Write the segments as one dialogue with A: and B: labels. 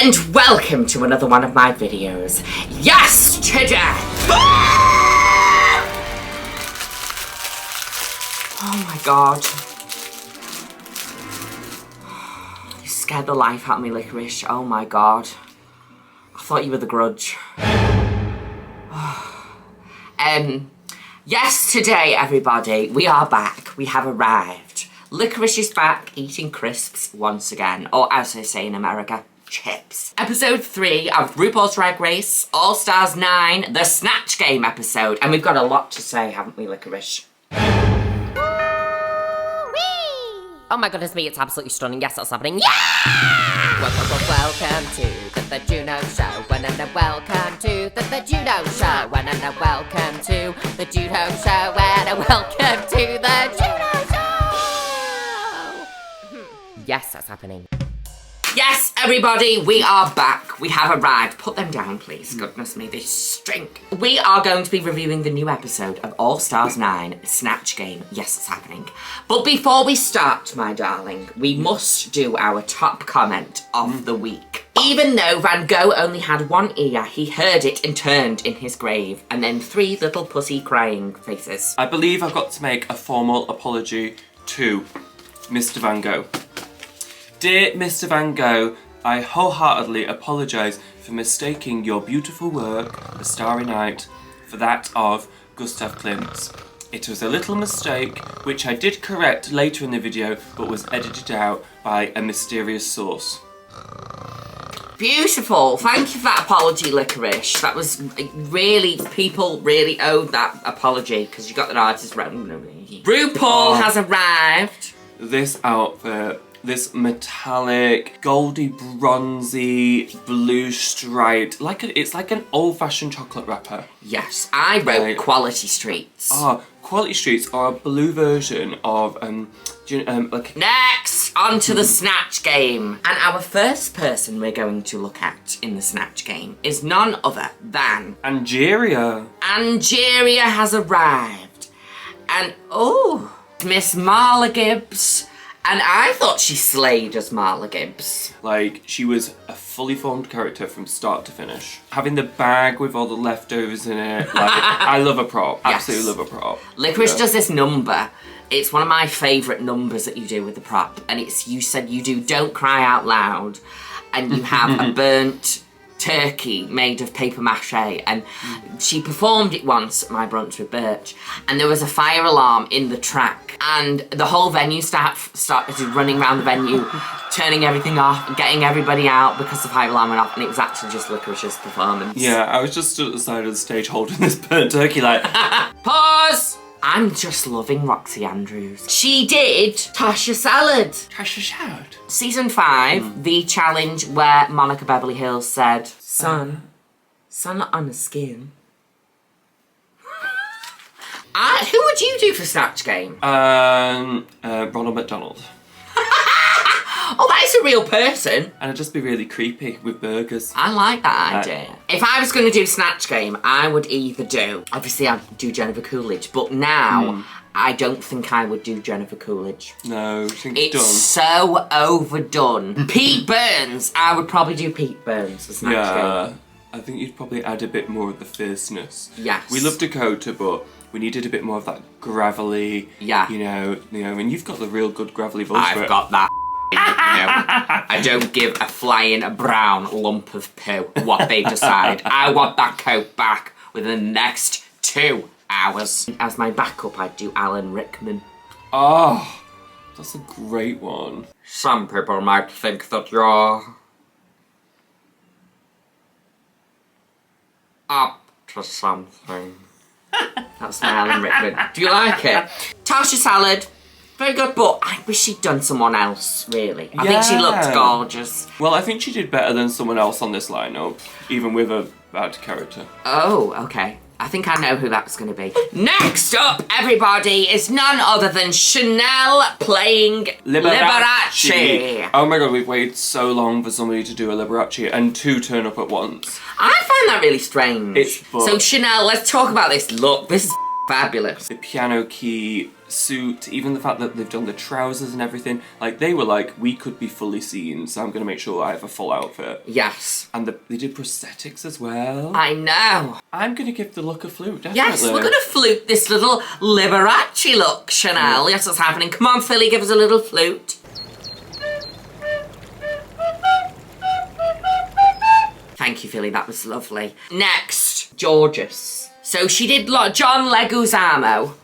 A: and welcome to another one of my videos. Yes, today! Oh my god. You scared the life out of me, Liquorice. Oh my god. I thought you were the Grudge. Yes, today, everybody, we are back. We have arrived. Liquorice is back, eating crisps once again. Or, as they say in America, chips. Episode 3 of Rupaul's Drag Race, All Stars 9, the Snatch Game episode. And we've got a lot to say, haven't we, Liquorice?
B: Oh my goodness me, it's absolutely stunning. Yes, that's happening. Yeah! Welcome to the Juno Show. And welcome to the Juno Show. And welcome to the Juno Show. And welcome to the Juno Show. Yes, that's happening.
A: Yes, everybody, we are back. We have arrived. Put them down, please. Goodness me, they stink. We are going to be reviewing the new episode of All Stars 9, Snatch Game. Yes, it's happening. But before we start, my darling, we must do our top comment of the week. Even though Van Gogh only had one ear, he heard it and turned in his grave. And then 3 little pussy crying faces.
C: I believe I've got to make a formal apology to Mr. Van Gogh. Dear Mr. Van Gogh, I wholeheartedly apologise for mistaking your beautiful work, The Starry Night, for that of Gustav Klimt's. It was a little mistake, which I did correct later in the video, but was edited out by a mysterious source.
A: Beautiful. Thank you for that apology, Liquorice. That was really, people really owed that apology because you got that artist wrong. RuPaul has arrived.
C: This outfit, this metallic, goldy, bronzy, blue striped, it's like an old-fashioned chocolate wrapper.
A: Yes, I wrote Quality Streets.
C: Quality Streets are a blue version of
A: Next, on to the Snatch Game. And our first person we're going to look at in the Snatch Game is none other than
C: Angeria.
A: Angeria has arrived. And, oh, Miss Marla Gibbs. And I thought she slayed as Marla Gibbs.
C: Like, she was a fully formed character from start to finish. Having the bag with all the leftovers in it. Like, I love a prop. Yes. Absolutely love a prop.
A: Liquorice does this number. It's one of my favourite numbers that you do with the prop. And it's, you said you do Don't Cry Out Loud. And you have a burnt turkey made of paper mache, and she performed it once at my brunch with Birch, and there was a fire alarm in the track, and the whole venue started running around the venue, turning everything off and getting everybody out because the fire alarm went off, and it was actually just Liquorice's performance.
C: Yeah, I was just at the side of the stage holding this burnt turkey like...
A: Pause! I'm just loving Roxy Andrews. She did Tasha Salad.
C: Tasha Salad?
A: Season 5, the challenge where Monica Beverly Hills said, sun on the skin. Who would you do for Snatch Game?
C: Ronald McDonald.
A: Oh, that is a real person.
C: And I'd just be really creepy with burgers.
A: I like that idea. If I was going to do Snatch Game, I would either do... Obviously, I'd do Jennifer Coolidge, but now I don't think I would do Jennifer Coolidge.
C: No, I think it's done.
A: It's so overdone. Pete Burns. I would probably do Pete Burns for Snatch Game.
C: I think you'd probably add a bit more of the fierceness.
A: Yes.
C: We love Dakota, but we needed a bit more of that gravelly, you know, and you've got the real good gravelly voice for it.
A: I've got that. I don't give a flying brown lump of poo what they decide. I want that coat back within the next 2 hours. As my backup, I'd do Alan Rickman.
C: Oh, that's a great one.
A: Some people might think that you're up to something. That's my Alan Rickman. Do you like it? Tasha Salad. Very good, but I wish she'd done someone else, really. I think she looked gorgeous.
C: Well, I think she did better than someone else on this lineup, even with a bad character.
A: Oh, okay. I think I know who that's going to be. Next up, everybody, is none other than Chanel playing Liberace.
C: Oh my god, we've waited so long for somebody to do a Liberace and 2 turn up at once.
A: I find that really strange.
C: It's
A: so Chanel, let's talk about this look. This is Fabulous.
C: The piano key suit, even the fact that they've done the trousers and everything. Like, they were like, we could be fully seen, so I'm going to make sure I have a full outfit.
A: Yes.
C: And they did prosthetics as well.
A: I know.
C: I'm going to give the look a flute, definitely.
A: Yes, we're going to flute this little Liberace look, Chanel. Yes, what's happening. Come on, Philly, give us a little flute. Thank you, Philly, that was lovely. Next, Gorgeous. So she did John Leguizamo.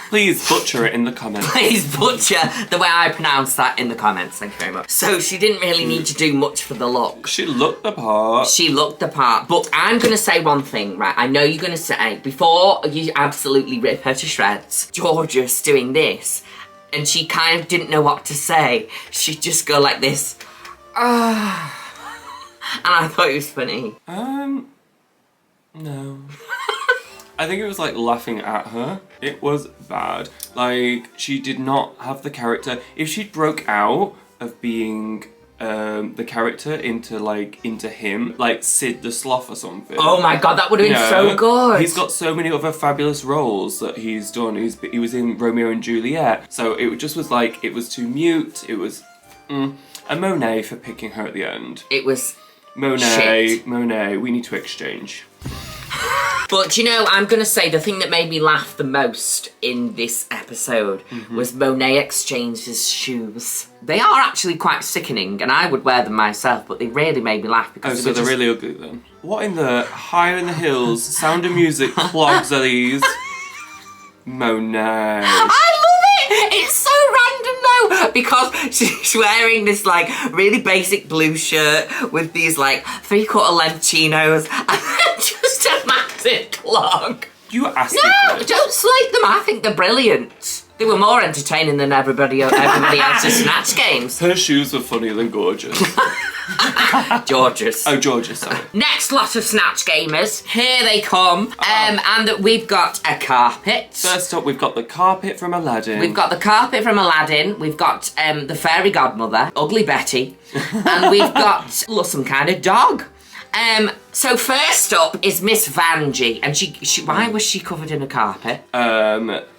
C: Please butcher it in the comments.
A: Please butcher the way I pronounce that in the comments, thank you very much. So she didn't really need to do much for the look.
C: She looked the part.
A: She looked the part. But I'm going to say one thing, right? I know you're going to say, before you absolutely rip her to shreds, Gorgeous doing this, and she kind of didn't know what to say. She'd just go like this. And I thought it was funny.
C: No. I think it was like laughing at her. It was bad. Like, she did not have the character. If she broke out of being the character into him, like Sid the Sloth or something.
A: Oh my god, that would have been so good.
C: He's got so many other fabulous roles that he's done. He was in Romeo and Juliet. So it just was like, it was too mute. It was a Monet for picking her at the end.
A: It was
C: Monet, we need to exchange.
A: But you know, I'm going to say the thing that made me laugh the most in this episode was Monet Exchange's shoes. They are actually quite sickening, and I would wear them myself, but they really made me laugh because
C: so they're really ugly then. What in the higher in the hills, Sound of Music clogs are these? Monet.
A: I love it! It's so random though, because she's wearing this like really basic blue shirt with these like 3/4 length chinos and then just a massive clog.
C: You asked me.
A: No, don't slate them. I think they're brilliant. They were more entertaining than everybody else's Snatch games.
C: Her shoes were funnier than Gorgeous.
A: Gorgeous.
C: Oh, Gorgeous, sorry.
A: Next lot of Snatch gamers. Here they come. And we've got a carpet.
C: First up, we've got the carpet from Aladdin.
A: We've got the carpet from Aladdin. We've got the fairy godmother, Ugly Betty. And we've got some kind of dog. So first up is Miss Vanjie. And she why was she covered in a carpet?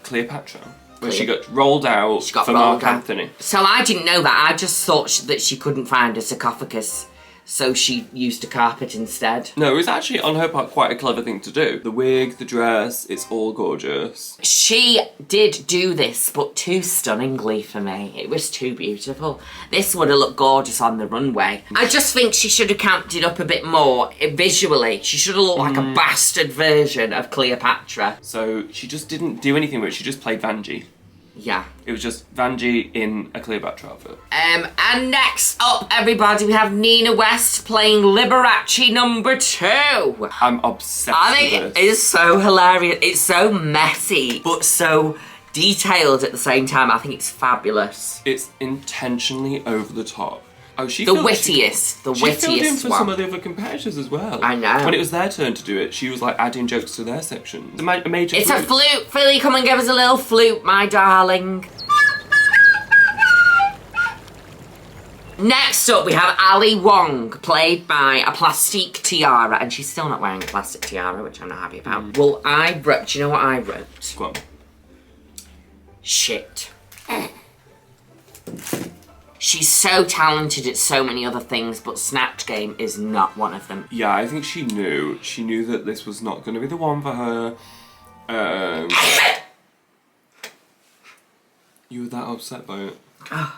C: Cleopatra. Where she got rolled out for Mark Anthony.
A: So I didn't know that. I just thought that she couldn't find a sarcophagus, so she used a carpet instead.
C: No, it was actually on her part quite a clever thing to do. The wig, the dress, it's all gorgeous.
A: She did do this, but too stunningly for me. It was too beautiful. This would have looked gorgeous on the runway. I just think she should have camped it up a bit more visually. She should have looked like a bastard version of Cleopatra.
C: So she just didn't do anything with it. She just played Vanjie.
A: Yeah.
C: It was just Vanjie in a Cleopatra outfit.
A: And next up, everybody, we have Nina West playing Liberace #2.
C: I'm obsessed
A: I
C: with
A: think
C: this.
A: it is so hilarious. It's so messy, but so detailed at the same time. I think it's fabulous.
C: It's intentionally over the top. Oh,
A: The wittiest
C: She filled in for
A: one.
C: some of the other competitors as well.
A: I know.
C: When it was their turn to do it, she was like adding jokes to their section. A major
A: It's a flute. Philly, come and give us a little flute, my darling. Next up, we have Ali Wong, played by a plastique tiara, and she's still not wearing a plastic tiara, which I'm not happy about. Well, I wrote, do you know what I wrote?
C: Go on.
A: Shit. She's so talented at so many other things, but Snatch Game is not one of them.
C: Yeah, I think she knew. She knew that this was not going to be the one for her. You were that upset by it?
A: Oh,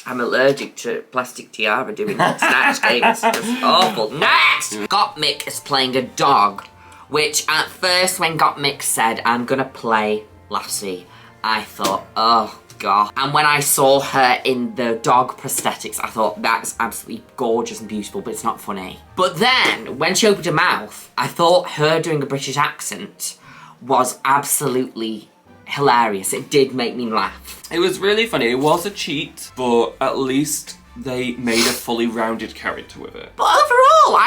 A: I'm allergic to plastic tiara doing Snatch Game. It's just awful. Next! Gottmik is playing a dog, which at first when Gottmik said, I'm gonna play Lassie, I thought, oh God. And when I saw her in the dog prosthetics, I thought, that's absolutely gorgeous and beautiful, but it's not funny. But then, when she opened her mouth, I thought her doing a British accent was absolutely hilarious. It did make me laugh.
C: It was really funny. It was a cheat, but at least they made a fully rounded character with it.
A: But overall,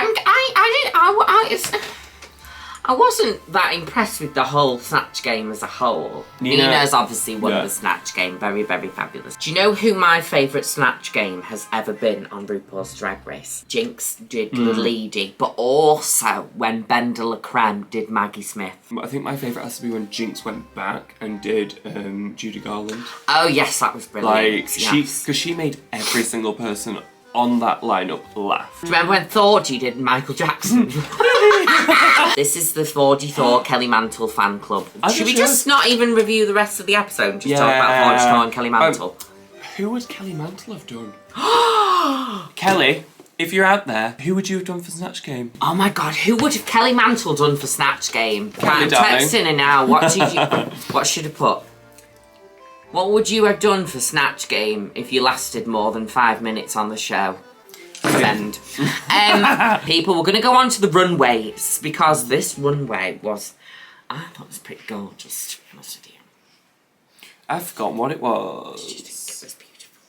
A: I wasn't that impressed with the whole Snatch game as a whole. Nina's obviously won the Snatch game. Very, very fabulous. Do you know who my favourite Snatch game has ever been on RuPaul's Drag Race? Jinx did Lady, but also when Ben de la Creme did Maggie Smith.
C: I think my favourite has to be when Jinx went back and did Judy Garland.
A: Oh yes, that was brilliant.
C: Because she made every single person on that lineup laugh.
A: Do you remember when Thorgy did Michael Jackson? This is the Thorgy Thor Kelly Mantle fan club. Should we just not even review the rest of the episode and just talk about Thorgy Thor and Kelly Mantle?
C: Who would Kelly Mantle have done? Kelly, if you're out there, who would you have done for Snatch Game?
A: Oh my god, who would have Kelly Mantle done for Snatch Game?
C: Kelly,
A: I'm texting her now. What should I put? What would you have done for Snatch Game if you lasted more than 5 minutes on the show? Send. People, we're going to go on to the runways because this runway was, I thought it was pretty gorgeous, to be honest with you.
C: I've forgotten what it was.
A: Did you think it was beautiful?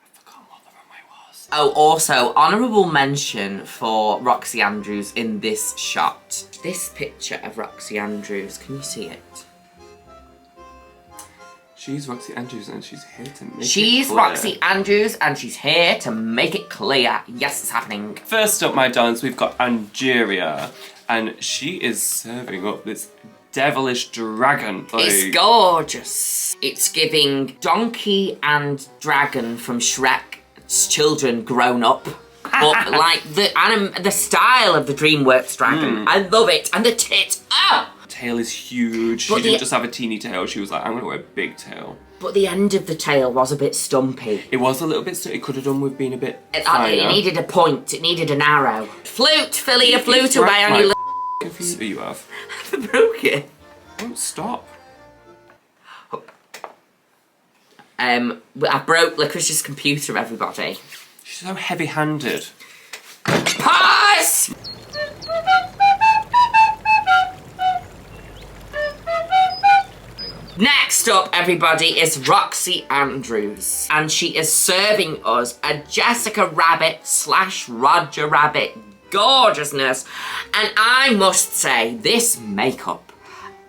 C: I've forgotten what the runway was.
A: Oh, also, honourable mention for Roxy Andrews in this shot. This picture of Roxy Andrews, can you see it?
C: She's Roxy Andrews and she's here to make it clear.
A: She's Roxy Andrews and she's here to make it clear. Yes, it's happening.
C: First up, my darlings, we've got Angeria. And she is serving up this devilish dragon.
A: It's gorgeous. It's giving donkey and dragon from Shrek's children grown up. But like the style of the DreamWorks dragon. I love it. And the tit. Ah!
C: Tail is huge. She didn't just have a teeny tail. She was like, I'm going to wear a big tail.
A: But the end of the tail was a bit stumpy.
C: It was a little bit stumpy. It could have done with being a bit finer.
A: It needed a point. It needed an arrow. Flute, Philly, a flute away on your
C: lips. You have.
A: I broke it.
C: Don't stop.
A: I broke Liquorice's computer, everybody.
C: She's so heavy-handed.
A: Pause! Next up, everybody, is Roxy Andrews. And she is serving us a Jessica Rabbit / Roger Rabbit gorgeousness. And I must say, this makeup.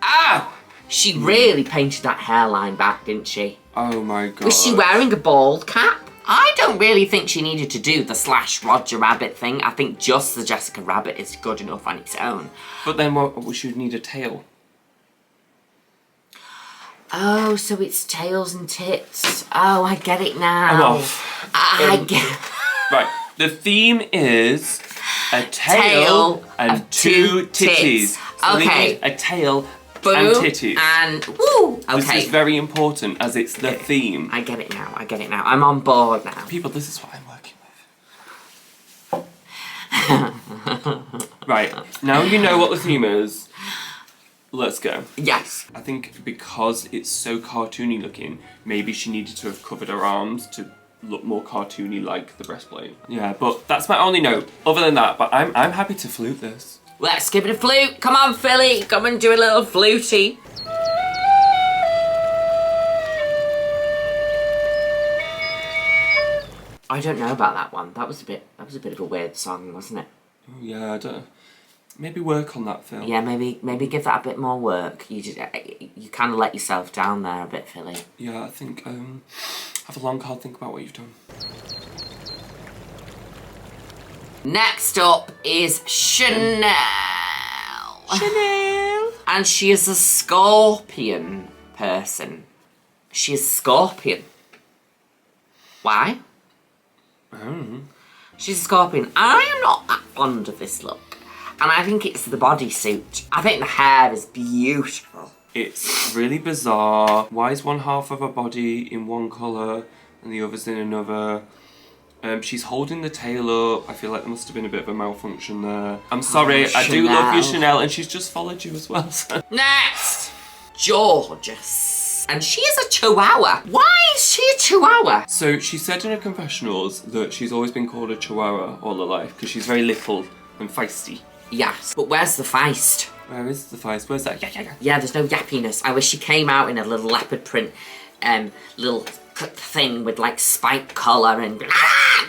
A: Oh! She really painted that hairline back, didn't she?
C: Oh my god.
A: Was she wearing a bald cap? I don't really think she needed to do the / Roger Rabbit thing. I think just the Jessica Rabbit is good enough on its own.
C: But then what, she would need a tail.
A: Oh, so it's tails and tits. Oh, I get it now.
C: I'm off.
A: I get.
C: Right. The theme is a tail and two titties. So
A: okay.
C: A tail
A: Boom
C: and titties.
A: And woo. Okay.
C: This is very important as it's the theme.
A: I get it now. I'm on board now.
C: People, this is what I'm working with. Right. Now you know what the theme is. Let's go.
A: Yes.
C: I think because it's so cartoony looking, maybe she needed to have covered her arms to look more cartoony like the breastplate. Yeah, but that's my only note. Other than that, but I'm happy to flute this.
A: Let's give it a flute. Come on, Philly. Come and do a little fluty. I don't know about that one. That was a bit of a weird song, wasn't it?
C: Oh, yeah, I don't. Maybe work on that, Phil.
A: Yeah, maybe give that a bit more work. You kind of let yourself down there a bit, Philly.
C: Yeah, I think have a long hard think about what you've done.
A: Next up is Chanel.
C: Chanel.
A: And she is a scorpion person. She is scorpion. Why? She's a scorpion. I am not that fond of this look. And I think it's the bodysuit. I think the hair is beautiful.
C: It's really bizarre. Why is one half of her body in one colour and the other's in another? She's holding the tail up. I feel like there must have been a bit of a malfunction there. I'm sorry, I do love you, Chanel, and she's just followed you as well. So.
A: Next! Gorgeous. And she is a chihuahua. Why is she a chihuahua?
C: So she said in her confessionals that she's always been called a chihuahua all her life because she's very little and feisty.
A: Yes, but where's the feist?
C: Where is the feist? Where's that?
A: Yeah, there's no yappiness. I wish she came out in a little leopard print, little thing with like spike collar and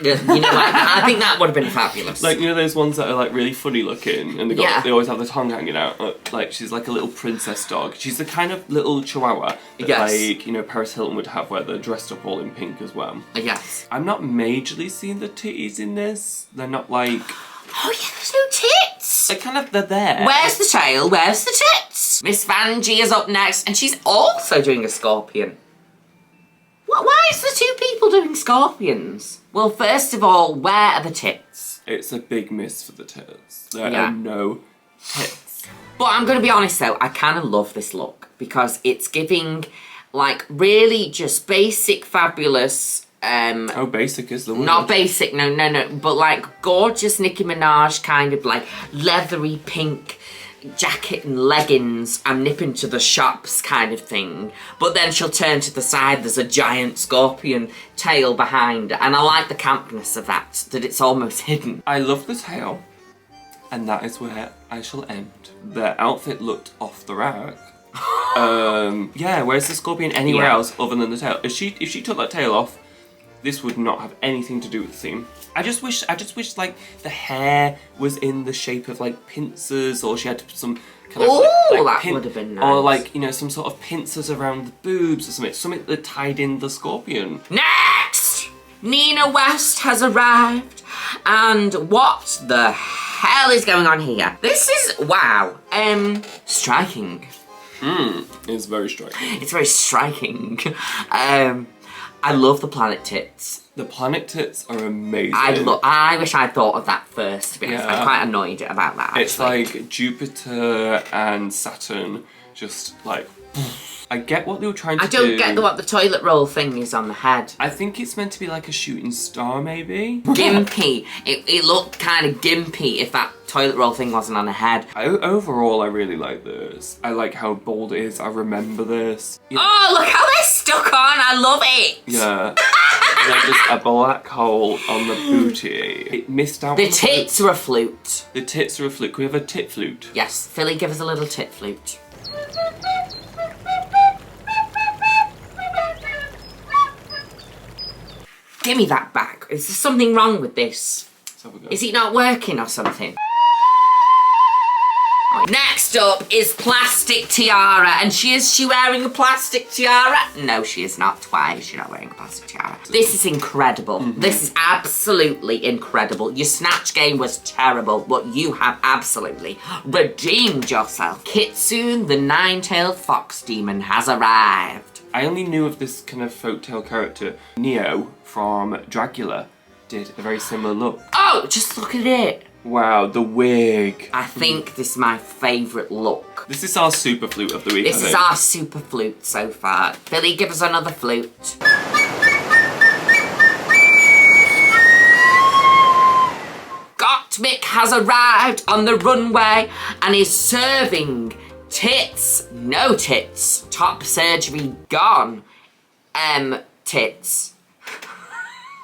A: You know, like, I think that would have been fabulous.
C: Like, you know those ones that are like really funny looking and they always have the tongue hanging out. Like, she's like a little princess dog. She's the kind of little chihuahua that like, you know, Paris Hilton would have where they're dressed up all in pink as well.
A: Yes.
C: I'm not majorly seeing the titties in this. They're not like...
A: Oh yeah, there's no tits.
C: They're there.
A: Where's the tail? Where's the tits? Miss Vanjie is up next and she's also doing a scorpion. Why is there two people doing scorpions? Well, first of all, where are the tits?
C: It's a big miss for the tits. There are no tits.
A: But I'm going to be honest though, I kind of love this look because it's giving like really just basic, fabulous...
C: basic is the word.
A: Not basic, no, but like gorgeous Nicki Minaj kind of like leathery pink jacket and leggings, I'm nipping to the shops kind of thing. But then she'll turn to the side, there's a giant scorpion tail behind, and I like the campness of that it's almost hidden.
C: I love the tail, and that is where I shall end. The outfit looked off the rack. Yeah, where's the scorpion anywhere else other than the tail? If she took that tail off, this would not have anything to do with the theme. I just wish like the hair was in the shape of like pincers, or she had to put some kind of
A: that would have been nice.
C: Or like, you know, some sort of pincers around the boobs or something that tied in the scorpion.
A: Next! Nina West has arrived, and what the hell is going on here? This is, wow, striking.
C: It's very striking.
A: It's very striking. I love the planet tits.
C: The planet tits are amazing.
A: I wish I'd thought of that first, to be honest. I'm quite annoyed about that, actually.
C: It's like Jupiter and Saturn just like... I get what they were trying to do.
A: I don't get what the toilet roll thing is on the head.
C: I think it's meant to be like a shooting star, maybe?
A: Gimpy. It looked kind of gimpy if that toilet roll thing wasn't on her head.
C: Overall, I really like this. I like how bold it is. I remember this. Yeah.
A: Oh, look how they're stuck on. I love it.
C: Yeah. Like just a black hole on the booty. It missed out.
A: The tits are a flute.
C: The tits are a flute. Can we have a tit flute?
A: Yes. Philly, give us a little tit flute. Give me that back. Is there something wrong with this? Is it not working or something? Next up is Plastic Tiara, and is she wearing a plastic tiara? No, she is not. Why is she not wearing a plastic tiara? This is incredible. This is absolutely incredible. Your Snatch game was terrible, but you have absolutely redeemed yourself. Kitsune, the nine-tailed fox demon, has arrived.
C: I only knew of this kind of folktale character. Neo from Dracula did a very similar look.
A: Oh, just look at it.
C: Wow, the wig.
A: I think this is my favourite look.
C: This is our super flute of the week,
A: This is our super flute so far. Billy, give us another flute. Gottmik has arrived on the runway and is serving tits, no tits, top surgery gone, tits.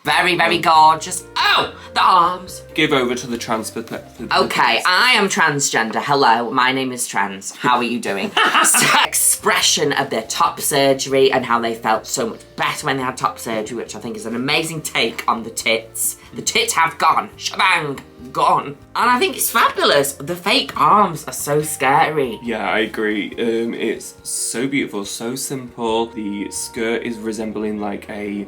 A: Very, very gorgeous. Oh, the arms.
C: Give over to the trans perspective.
A: Okay, I am transgender. Hello, my name is Trans. How are you doing? So, expression of their top surgery and how they felt so much better when they had top surgery, which I think is an amazing take on the tits. The tits have gone. Shabang. Gone. And I think it's fabulous. The fake arms are so scary.
C: Yeah, I agree. It's so beautiful, so simple. The skirt is resembling like a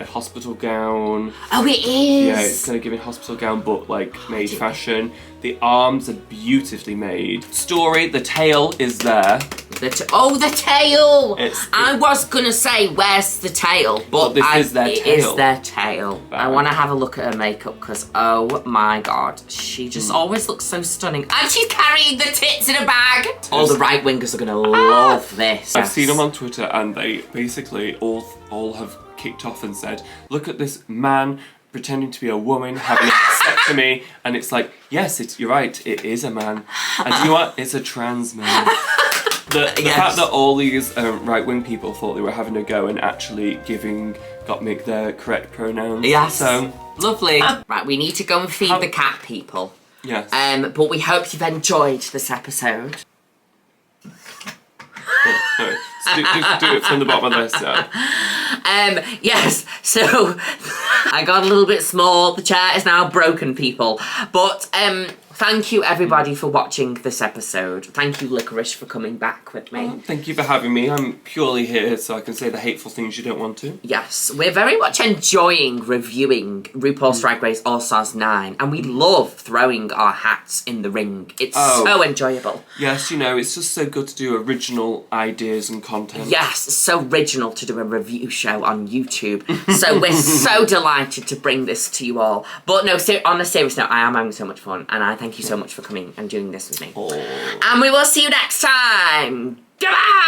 C: hospital gown.
A: Oh, it is.
C: Yeah, it's kind of giving hospital gown, but like made fashion. The arms are beautifully made. Story, the tail is there.
A: The tail! I was gonna say, where's the tail? But
C: this is their tail.
A: It is their tail. I want to have a look at her makeup because, oh my god, she just always looks so stunning. And she's carrying the tits in a bag. All the right-wingers are gonna love this.
C: I've seen them on Twitter and they basically all have kicked off and said, look at this man pretending to be a woman having a vasectomy, and it's like, yes, you're right, it is a man. And you know what? It's a trans man. The fact that all these right-wing people thought they were having a go and actually giving Gottmik their correct pronouns.
A: Yes.
C: So
A: lovely. Right, we need to go and feed the cat people.
C: Yes.
A: But we hope you've enjoyed this episode.
C: Just do it from the bottom of this now.
A: Yes, so I got a little bit small. The chair is now broken, people. But thank you, everybody, for watching this episode. Thank you, Liquorice, for coming back with me.
C: Thank you for having me. I'm purely here so I can say the hateful things you don't want to.
A: Yes, we're very much enjoying reviewing RuPaul's Drag Race All Stars 9, and we love throwing our hats in the ring. It's so enjoyable.
C: Yes, you know, it's just so good to do original ideas and content.
A: Yes, it's so original to do a review show on YouTube. So we're so delighted to bring this to you all. But no, on a serious note, I am having so much fun, and I thank you so much for coming and doing this with me. And we will see you next time. Goodbye!